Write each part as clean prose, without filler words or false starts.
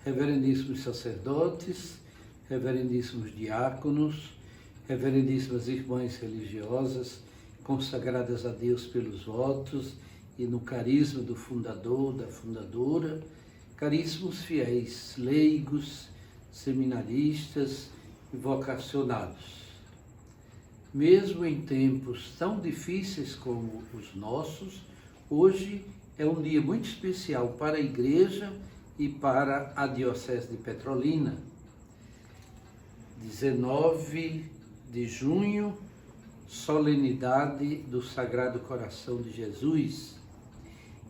reverendíssimos sacerdotes, reverendíssimos diáconos, reverendíssimas irmãs religiosas, consagradas a Deus pelos votos e no carisma do fundador, da fundadora, caríssimos fiéis, leigos, seminaristas e vocacionados. Mesmo em tempos tão difíceis como os nossos, hoje é um dia muito especial para a Igreja e para a Diocese de Petrolina. 19 de junho, solenidade do Sagrado Coração de Jesus.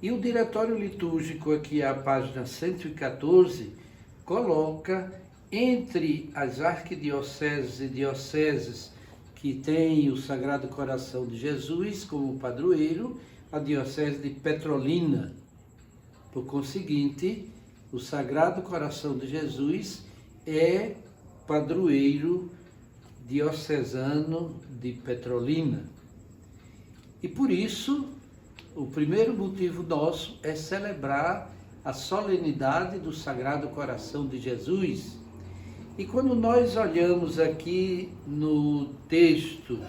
E o Diretório Litúrgico, aqui à página 114, coloca entre as arquidioceses e dioceses que têm o Sagrado Coração de Jesus como padroeiro, a Diocese de Petrolina. Por conseguinte, o Sagrado Coração de Jesus é padroeiro diocesano de Petrolina. E por isso, o primeiro motivo nosso é celebrar a solenidade do Sagrado Coração de Jesus. E quando nós olhamos aqui no texto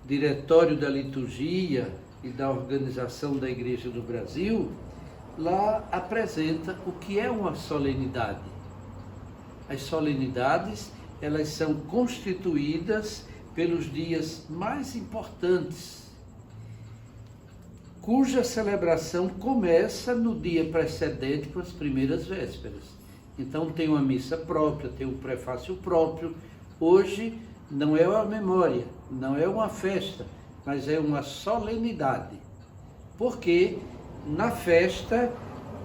Diretório da Liturgia e da Organização da Igreja do Brasil, lá apresenta o que é uma solenidade. As solenidades, elas são constituídas pelos dias mais importantes, cuja celebração começa no dia precedente com as primeiras vésperas. Então tem uma missa própria, tem um prefácio próprio. Hoje não é uma memória, não é uma festa, mas é uma solenidade. Porque na festa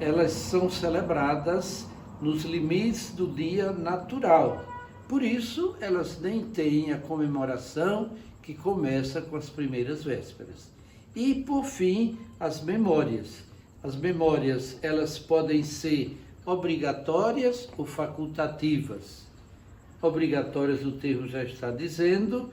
elas são celebradas nos limites do dia natural. Por isso elas nem têm a comemoração que começa com as primeiras vésperas. E por fim, as memórias. As memórias, elas podem ser obrigatórias ou facultativas. Obrigatórias, o termo já está dizendo,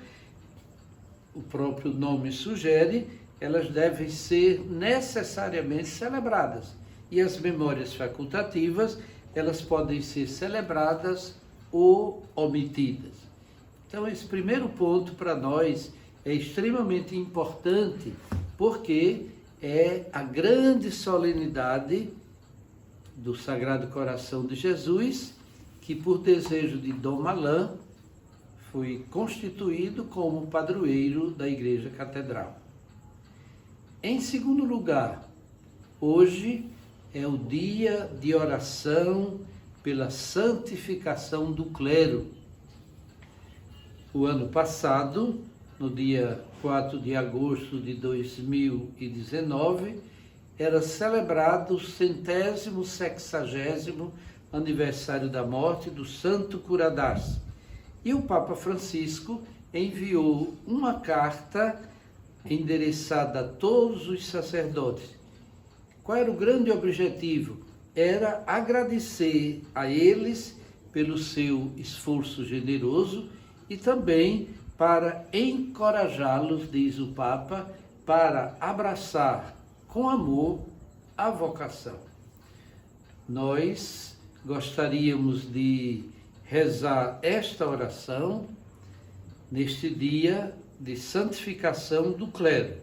o próprio nome sugere, elas devem ser necessariamente celebradas. E as memórias facultativas, elas podem ser celebradas ou omitidas. Então, esse primeiro ponto para nós é extremamente importante, porque é a grande solenidade do Sagrado Coração de Jesus, que por desejo de Dom Malan foi constituído como padroeiro da Igreja Catedral. Em segundo lugar, hoje é o dia de oração pela santificação do clero. O ano passado, no dia 4 de agosto de 2019, era celebrado o 160º aniversário da morte do Santo Curadars. E o Papa Francisco enviou uma carta endereçada a todos os sacerdotes. Qual era o grande objetivo? Era agradecer a eles pelo seu esforço generoso e também para encorajá-los, diz o Papa, para abraçar com amor a vocação. Nós gostaríamos de rezar esta oração neste dia de santificação do clero.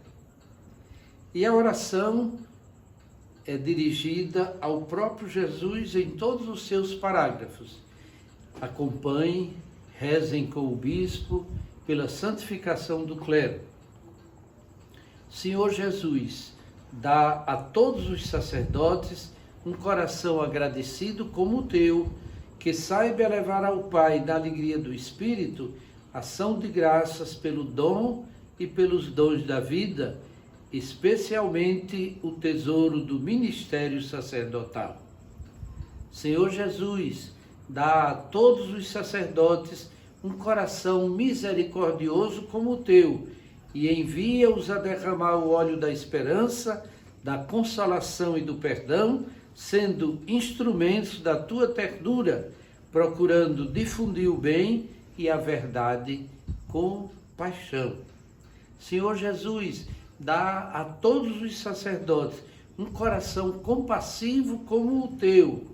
E a oração é dirigida ao próprio Jesus em todos os seus parágrafos. Acompanhem, rezem com o bispo pela santificação do clero. Senhor Jesus, dá a todos os sacerdotes um coração agradecido como o teu, que saiba elevar ao Pai, na alegria do Espírito, ação de graças pelo dom e pelos dons da vida, especialmente o tesouro do ministério sacerdotal. Senhor Jesus, dá a todos os sacerdotes um coração misericordioso como o teu, e envia-os a derramar o óleo da esperança, da consolação e do perdão, sendo instrumentos da tua ternura, procurando difundir o bem e a verdade com paixão. Senhor Jesus, dá a todos os sacerdotes um coração compassivo como o teu,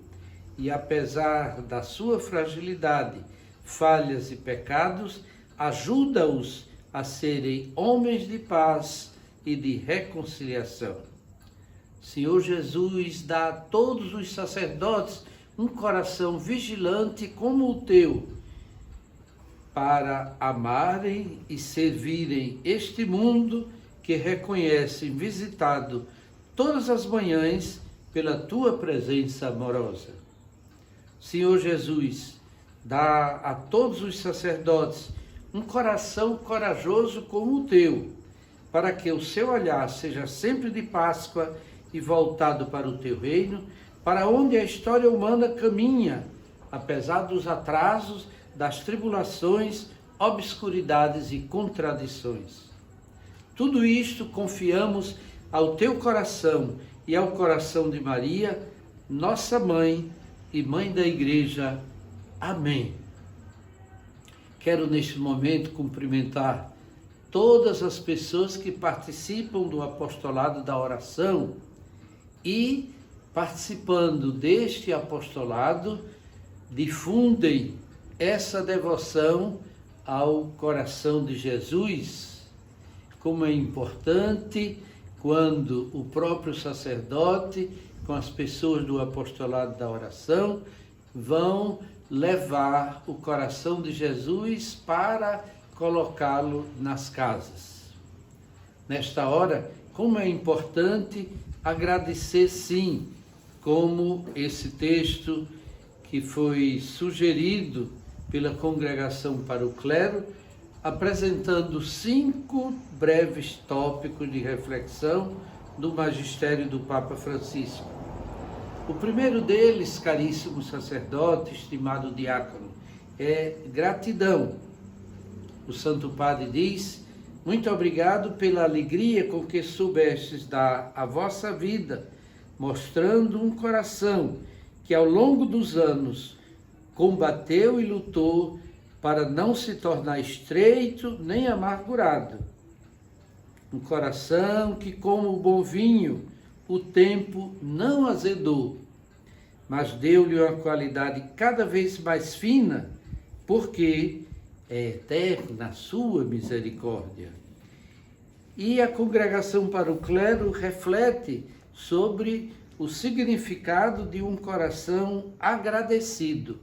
e apesar da sua fragilidade, falhas e pecados, ajuda-os a serem homens de paz e de reconciliação. Senhor Jesus, dá a todos os sacerdotes um coração vigilante como o teu, para amarem e servirem este mundo que reconhecem visitado todas as manhãs pela tua presença amorosa. Senhor Jesus, dá a todos os sacerdotes um coração corajoso como o teu, para que o seu olhar seja sempre de Páscoa e voltado para o teu reino, para onde a história humana caminha, apesar dos atrasos, das tribulações, obscuridades e contradições. Tudo isto confiamos ao teu coração e ao coração de Maria, nossa mãe e mãe da Igreja. Amém. Quero neste momento cumprimentar todas as pessoas que participam do apostolado da oração e, participando deste apostolado, difundem essa devoção ao coração de Jesus. Como é importante quando o próprio sacerdote, com as pessoas do apostolado da oração, vão levar o coração de Jesus para colocá-lo nas casas. Nesta hora, como é importante agradecer, sim, como esse texto que foi sugerido pela Congregação para o Clero, apresentando 5 breves tópicos de reflexão do magistério do Papa Francisco. O primeiro deles, caríssimo sacerdote, estimado diácono, é gratidão. O Santo Padre diz: muito obrigado pela alegria com que soubestes dar a vossa vida, mostrando um coração que ao longo dos anos combateu e lutou para não se tornar estreito nem amargurado. Um coração que, como o bom vinho, o tempo não azedou, mas deu-lhe uma qualidade cada vez mais fina, porque é eterna a sua misericórdia. E a Congregação para o Clero reflete sobre o significado de um coração agradecido.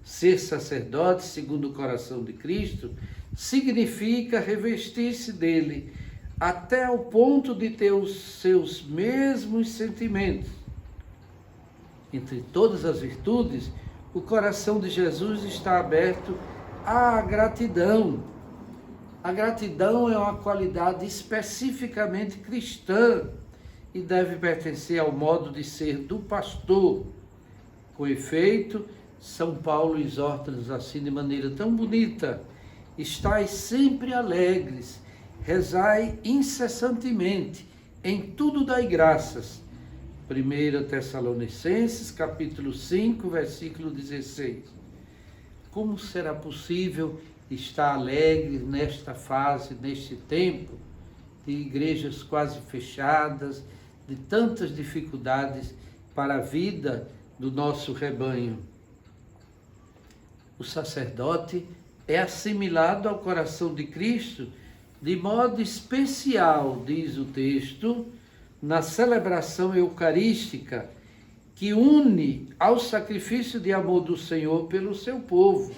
Ser sacerdote segundo o coração de Cristo significa revestir-se dele até ao ponto de ter os seus mesmos sentimentos. Entre todas as virtudes, o coração de Jesus está aberto à gratidão. A gratidão é uma qualidade especificamente cristã e deve pertencer ao modo de ser do pastor. Com efeito, São Paulo exorta-nos assim de maneira tão bonita: estais sempre alegres, rezai incessantemente, em tudo dai graças. 1 Tessalonicenses, capítulo 5, versículo 16. Como será possível estar alegre nesta fase, neste tempo, de igrejas quase fechadas, de tantas dificuldades para a vida do nosso rebanho? O sacerdote é assimilado ao coração de Cristo de modo especial, diz o texto, na celebração eucarística, que une ao sacrifício de amor do Senhor pelo seu povo.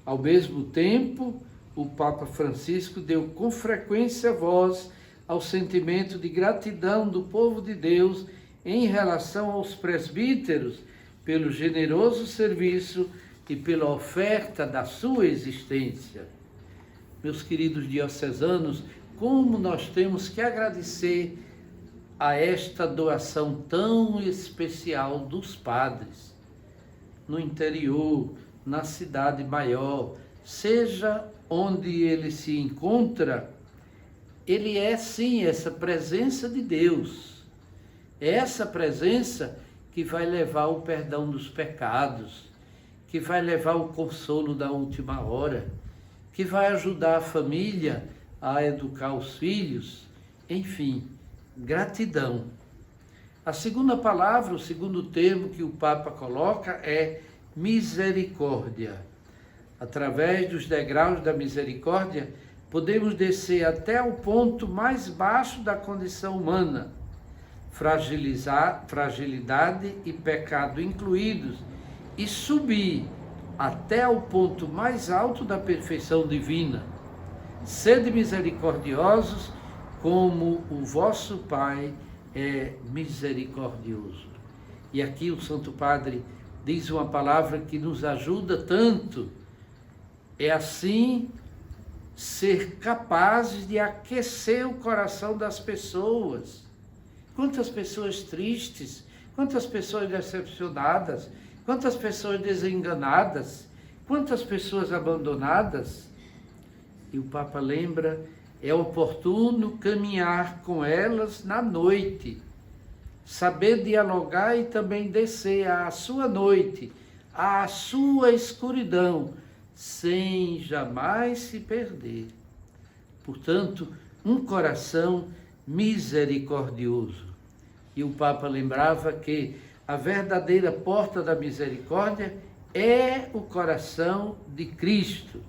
Ao mesmo tempo, o Papa Francisco deu com frequência voz ao sentimento de gratidão do povo de Deus em relação aos presbíteros pelo generoso serviço e pela oferta da sua existência. Meus queridos diocesanos, como nós temos que agradecer a esta doação tão especial dos padres. No interior, na cidade maior, seja onde ele se encontra, ele é sim essa presença de Deus. É essa presença que vai levar o perdão dos pecados, que vai levar o consolo da última hora, que vai ajudar a família a educar os filhos, enfim, gratidão. A segunda palavra, o segundo termo que o Papa coloca é misericórdia. Através dos degraus da misericórdia, podemos descer até o ponto mais baixo da condição humana, fragilidade e pecado incluídos, e subir até o ponto mais alto da perfeição divina. Sede misericordiosos, como o vosso Pai é misericordioso. E aqui o Santo Padre diz uma palavra que nos ajuda tanto. É assim ser capazes de aquecer o coração das pessoas. Quantas pessoas tristes, quantas pessoas decepcionadas, quantas pessoas desenganadas, quantas pessoas abandonadas. E o Papa lembra, é oportuno caminhar com elas na noite, saber dialogar e também descer à sua noite, à sua escuridão, sem jamais se perder. Portanto, um coração misericordioso. E o Papa lembrava que a verdadeira porta da misericórdia é o coração de Cristo.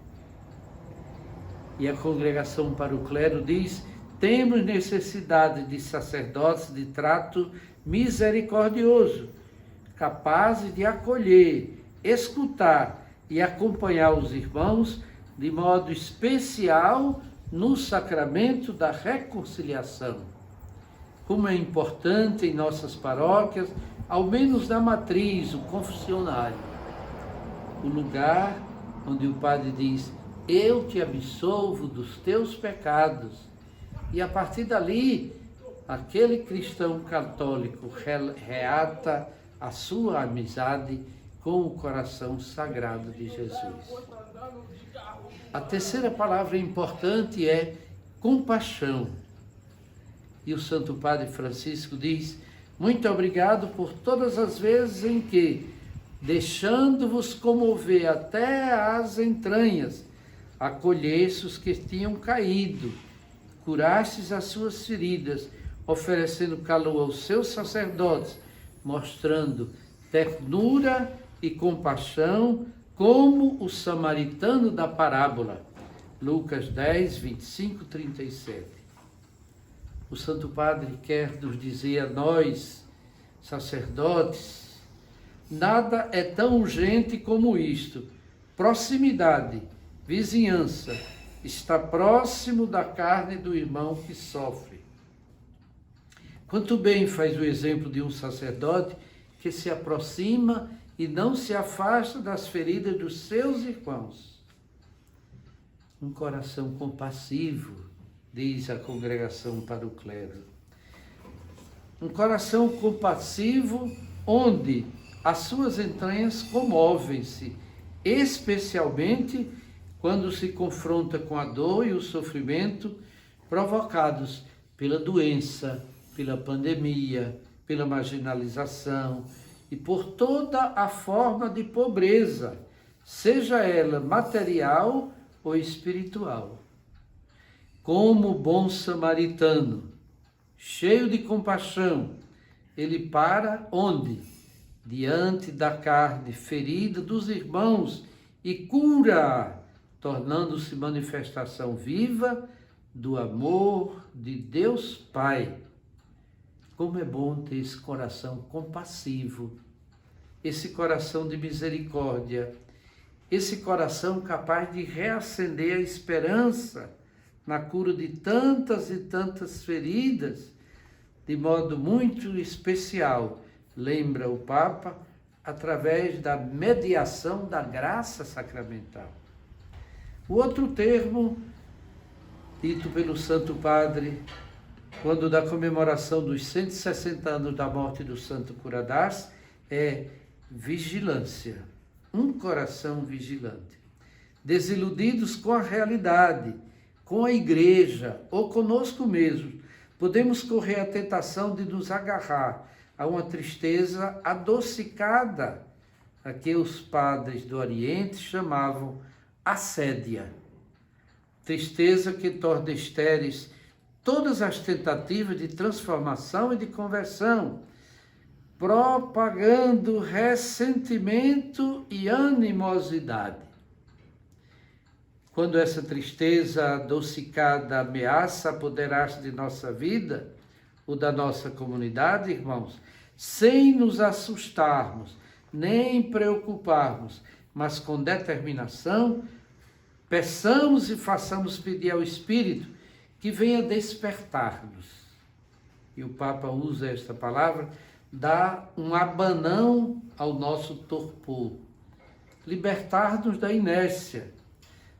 E a Congregação para o Clero diz: temos necessidade de sacerdotes de trato misericordioso, capazes de acolher, escutar e acompanhar os irmãos de modo especial no sacramento da reconciliação. Como é importante em nossas paróquias, ao menos na matriz, o confessionário, o lugar onde o padre diz: eu te absolvo dos teus pecados. E a partir dali, aquele cristão católico reata a sua amizade com o coração sagrado de Jesus. A terceira palavra importante é compaixão. E o Santo Padre Francisco diz: muito obrigado por todas as vezes em que, deixando-vos comover até às entranhas, acolhestes os que tinham caído, curastes as suas feridas, oferecendo calor aos seus sacerdotes, mostrando ternura e compaixão, como o samaritano da parábola. Lucas 10, 25, 37. O Santo Padre quer nos dizer a nós, sacerdotes, nada é tão urgente como isto: proximidade, vizinhança, está próximo da carne do irmão que sofre. Quanto bem faz o exemplo de um sacerdote que se aproxima e não se afasta das feridas dos seus irmãos. Um coração compassivo, diz a Congregação para o Clero. Um coração compassivo onde as suas entranhas comovem-se, especialmente quando se confronta com a dor e o sofrimento provocados pela doença, pela pandemia, pela marginalização e por toda a forma de pobreza, seja ela material ou espiritual. Como bom samaritano, cheio de compaixão, ele para onde? Diante da carne ferida dos irmãos e cura, tornando-se manifestação viva do amor de Deus Pai. Como é bom ter esse coração compassivo, esse coração de misericórdia, esse coração capaz de reacender a esperança na cura de tantas e tantas feridas, de modo muito especial, lembra o Papa, através da mediação da graça sacramental. O outro termo, dito pelo Santo Padre, quando da comemoração dos 160 anos da morte do Santo Curadas, é vigilância, um coração vigilante. Desiludidos com a realidade, com a igreja ou conosco mesmo, podemos correr à tentação de nos agarrar a uma tristeza adocicada, a que os padres do Oriente chamavam assédia. Tristeza que torna estéreis todas as tentativas de transformação e de conversão, propagando ressentimento e animosidade. Quando essa tristeza adocicada ameaça apoderar-se de nossa vida ou da nossa comunidade, irmãos, sem nos assustarmos, nem preocuparmos, mas com determinação, peçamos e façamos pedir ao Espírito que venha despertar-nos. E o Papa usa esta palavra, dá um abanão ao nosso torpor, libertar-nos da inércia.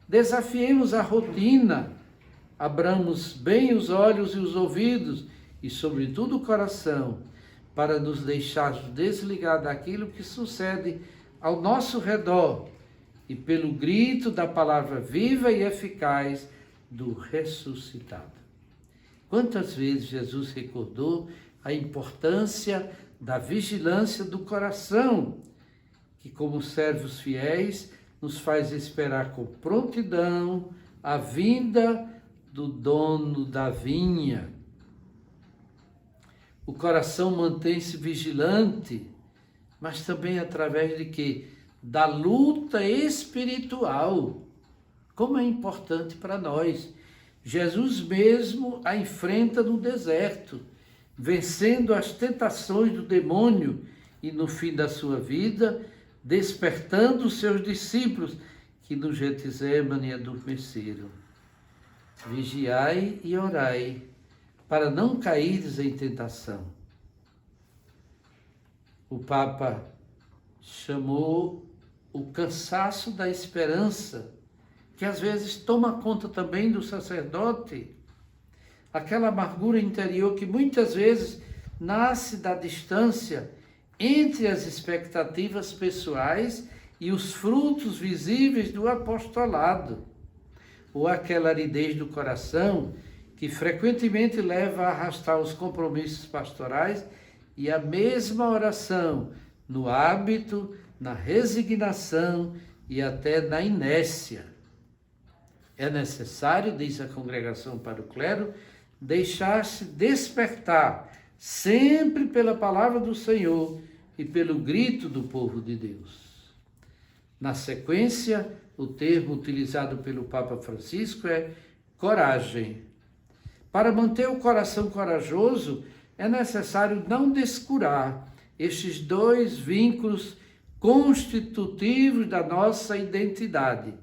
Desafiemos a rotina, abramos bem os olhos e os ouvidos e, sobretudo, o coração, para nos deixarmos desligar daquilo que sucede ao nosso redor e pelo grito da palavra viva e eficaz do ressuscitado. Quantas vezes Jesus recordou a importância da vigilância do coração, que como servos fiéis nos faz esperar com prontidão a vinda do dono da vinha. O coração mantém-se vigilante, mas também através de quê? Da luta espiritual. Como é importante para nós. Jesus mesmo a enfrenta no deserto, vencendo as tentações do demônio e no fim da sua vida, despertando os seus discípulos que no Getsemane adormeceram. Vigiai e orai, para não caíres em tentação. O Papa chamou o cansaço da esperança, que às vezes toma conta também do sacerdote, aquela amargura interior que muitas vezes nasce da distância entre as expectativas pessoais e os frutos visíveis do apostolado, ou aquela aridez do coração que frequentemente leva a arrastar os compromissos pastorais e a mesma oração no hábito, na resignação e até na inércia. É necessário, diz a Congregação para o Clero, deixar-se despertar sempre pela palavra do Senhor e pelo grito do povo de Deus. Na sequência, o termo utilizado pelo Papa Francisco é coragem. Para manter o coração corajoso, é necessário não descurar estes dois vínculos constitutivos da nossa identidade.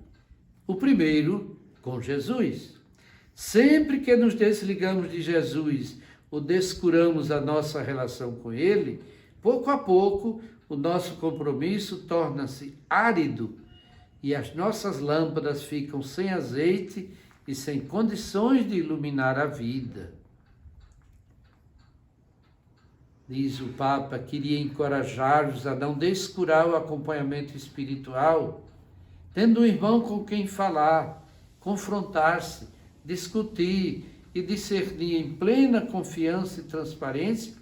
O primeiro, com Jesus. Sempre que nos desligamos de Jesus ou descuramos a nossa relação com Ele, pouco a pouco o nosso compromisso torna-se árido e as nossas lâmpadas ficam sem azeite e sem condições de iluminar a vida. Diz o Papa, queria encorajar-vos a não descurar o acompanhamento espiritual, tendo um irmão com quem falar, confrontar-se, discutir e discernir em plena confiança e transparência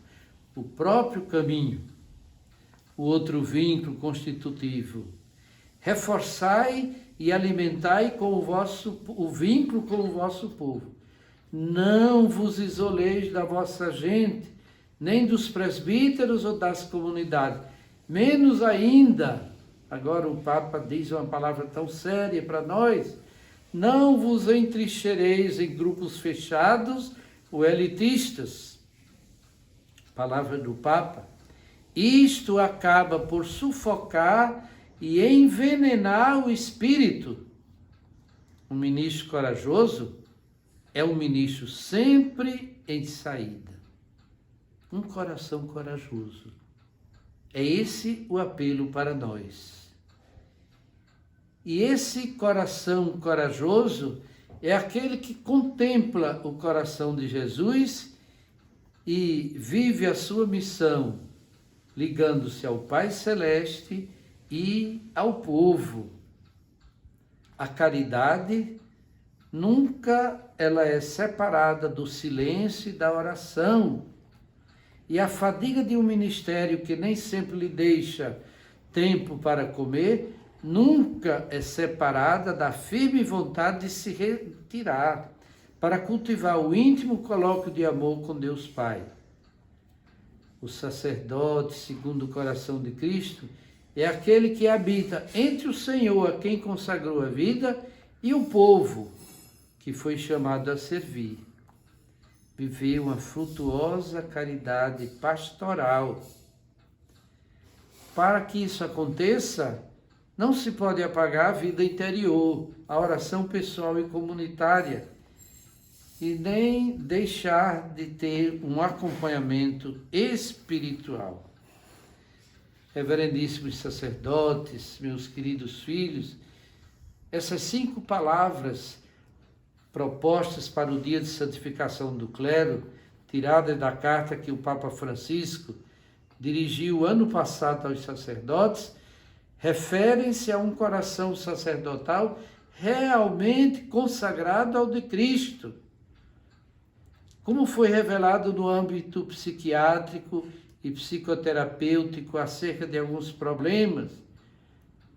o próprio caminho. O outro vínculo constitutivo, reforçai e alimentai com o vínculo com o vosso povo. Não vos isoleis da vossa gente, nem dos presbíteros ou das comunidades, menos ainda, agora o Papa diz uma palavra tão séria para nós, não vos entrincheireis em grupos fechados ou elitistas. Palavra do Papa. Isto acaba por sufocar e envenenar o espírito. Um ministro corajoso é um ministro sempre em saída. Um coração corajoso. É esse o apelo para nós. E esse coração corajoso é aquele que contempla o coração de Jesus e vive a sua missão, ligando-se ao Pai Celeste e ao povo. A caridade nunca ela é separada do silêncio e da oração. E a fadiga de um ministério que nem sempre lhe deixa tempo para comer, nunca é separada da firme vontade de se retirar para cultivar o íntimo colóquio de amor com Deus Pai. O sacerdote, segundo o coração de Cristo, é aquele que habita entre o Senhor, a quem consagrou a vida, e o povo, que foi chamado a servir. Viver uma frutuosa caridade pastoral. Para que isso aconteça, não se pode apagar a vida interior, a oração pessoal e comunitária, e nem deixar de ter um acompanhamento espiritual. Reverendíssimos sacerdotes, meus queridos filhos, essas 5 palavras propostas para o dia de santificação do clero, tiradas da carta que o Papa Francisco dirigiu ano passado aos sacerdotes, referem-se a um coração sacerdotal realmente consagrado ao de Cristo. Como foi revelado no âmbito psiquiátrico e psicoterapêutico acerca de alguns problemas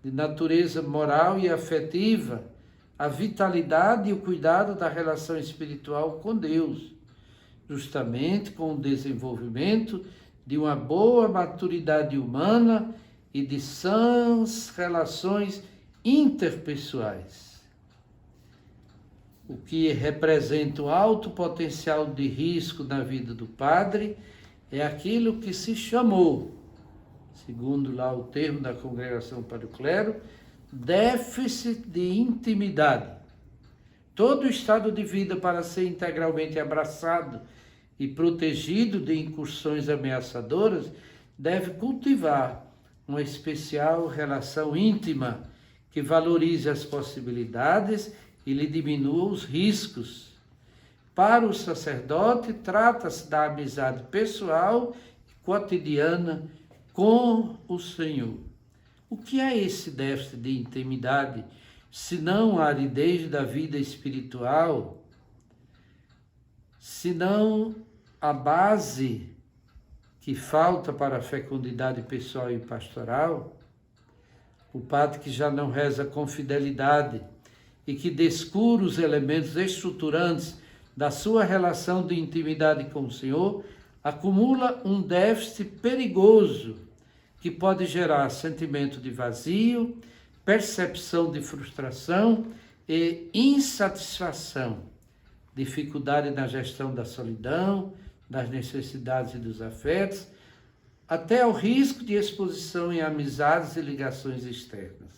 de natureza moral e afetiva, a vitalidade e o cuidado da relação espiritual com Deus, justamente com o desenvolvimento de uma boa maturidade humana e de sãs relações interpessoais. O que representa um alto potencial de risco na vida do padre é aquilo que se chamou, segundo lá o termo da Congregação para o Clero, déficit de intimidade. Todo estado de vida, para ser integralmente abraçado e protegido de incursões ameaçadoras, deve cultivar uma especial relação íntima que valorize as possibilidades e lhe diminua os riscos. Para o sacerdote, trata-se da amizade pessoal e cotidiana com o Senhor. O que é esse déficit de intimidade, senão a aridez da vida espiritual, senão a base que falta para a fecundidade pessoal e pastoral? O padre que já não reza com fidelidade e que descura os elementos estruturantes da sua relação de intimidade com o Senhor, acumula um déficit perigoso que pode gerar sentimento de vazio, percepção de frustração e insatisfação, dificuldade na gestão da solidão, das necessidades e dos afetos, até ao risco de exposição em amizades e ligações externas.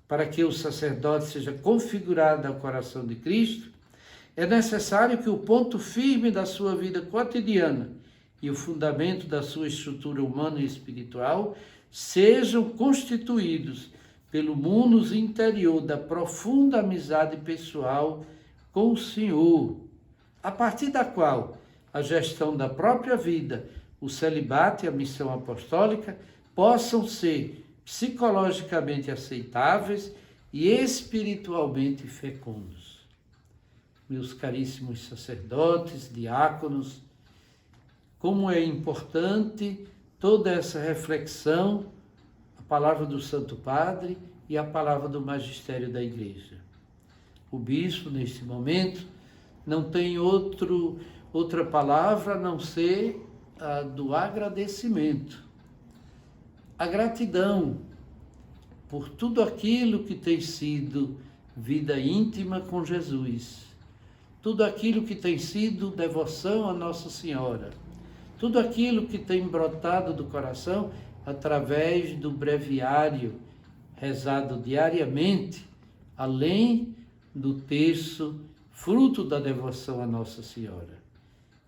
Para que o sacerdote seja configurado ao coração de Cristo, é necessário que o ponto firme da sua vida cotidiana e o fundamento da sua estrutura humana e espiritual sejam constituídos pelo munus interior da profunda amizade pessoal com o Senhor, a partir da qual a gestão da própria vida, o celibato e a missão apostólica possam ser psicologicamente aceitáveis e espiritualmente fecundos. Meus caríssimos sacerdotes, diáconos, como é importante toda essa reflexão, a palavra do Santo Padre e a palavra do magistério da Igreja. O bispo, neste momento, não tem outra palavra a não ser a do agradecimento. A gratidão por tudo aquilo que tem sido vida íntima com Jesus, tudo aquilo que tem sido devoção a Nossa Senhora, tudo aquilo que tem brotado do coração através do breviário rezado diariamente, além do terço, fruto da devoção a Nossa Senhora.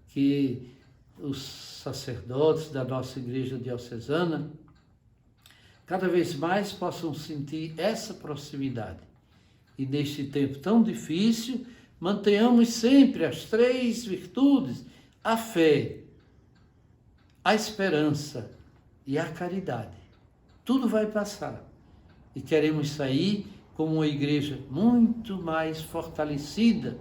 Que os sacerdotes da nossa Igreja Diocesana cada vez mais possam sentir essa proximidade. E neste tempo tão difícil, mantenhamos sempre as 3 virtudes: a fé, a esperança e a caridade. Tudo vai passar e queremos sair como uma igreja muito mais fortalecida,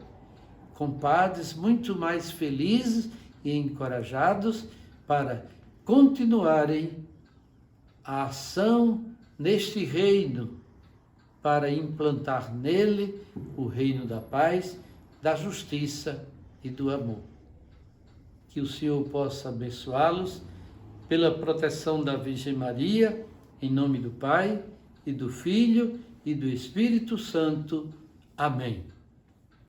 com padres muito mais felizes e encorajados para continuarem a ação neste reino, para implantar nele o reino da paz, da justiça e do amor. que o Senhor possa abençoá-los pela proteção da Virgem Maria, em nome do Pai, e do Filho, e do Espírito Santo. Amém.